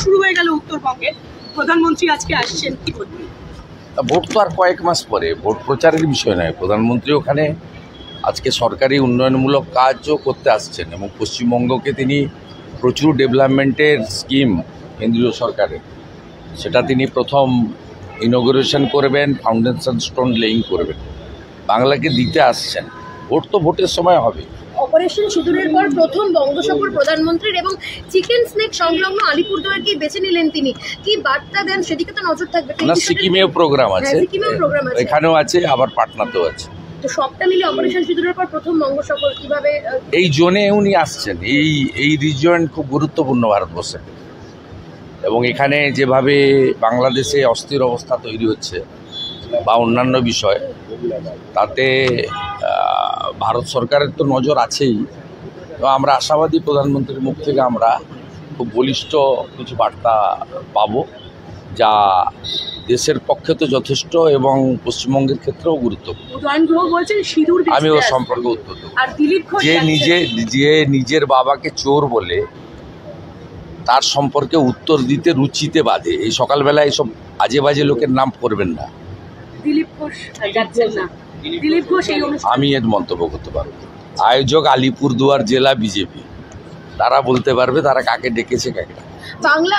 শুরু হয়ে গেল উত্তরবঙ্গে, প্রধানমন্ত্রী আজকে আসছেন, কি বলবেন? ভোট তো আর কয়েক মাস পরে, ভোট প্রচারের বিষয় নয়। প্রধানমন্ত্রী ওখানে আজকে সরকারি উন্নয়নমূলক কাজও করতে আসছেন এবং পশ্চিমবঙ্গকে তিনি প্রচুর ডেভেলপমেন্টের স্কিম কেন্দ্রীয় সরকারের, সেটা তিনি প্রথম ইনগ্রেশন করবেন, ফাউন্ডেশন স্টোন লেইং করবেন, বাংলাকে দিতে আসছেন। ভোট তো ভোটের সময় হবে। অপারেশন সিঁদুরের পর প্রথম বঙ্গ সফর প্রধানমন্ত্রীর এবং চিকেন স্নেক সংলগ্ন আলিপুরদুয়ারকে বেছে নিলেন তিনি, কি বার্তা দেন সেদিকে তো নজর থাকবে। না, সিকিমেও প্রোগ্রাম আছে, এখানেও আছে, আবার পাটনাতেও আছে। তো সবটা মিলে অপারেশন সিঁদুরের পর প্রথম বঙ্গ সফর কিভাবে এই জোনে উনি আসছেন। এই রিজিয়ন খুব গুরুত্বপূর্ণ ভারতবর্ষে, এবং এখানে যেভাবে বাংলাদেশে অস্থির অবস্থা তৈরি হচ্ছে বা অন্যান্য বিষয়, তাতে ভারত সরকারের তো নজর আছেই। তো আমরা আশাবাদী প্রধানমন্ত্রীর মুখ থেকে আমরা খুব বলিষ্ঠ কিছু বার্তা পাব, যা দেশের পক্ষে তো যথেষ্ট এবং পশ্চিমবঙ্গের ক্ষেত্রেও গুরুত্বপূর্ণ। আমি ও সম্পর্কে উত্তর দেব। যে নিজের বাবাকে চোর বলে তার সম্পর্কে উত্তর দিতে রুচিতে বাঁধে, এই সকালবেলা এইসব আজে বাজে লোকের নাম করবেন না। আমি এর মন্তব্য করতে পারবো। আয়োজক আলিপুরদুয়ার জেলা বিজেপি, তারা বলতে পারবে তারা কাকে ডেকেছে কাকে। বাংলা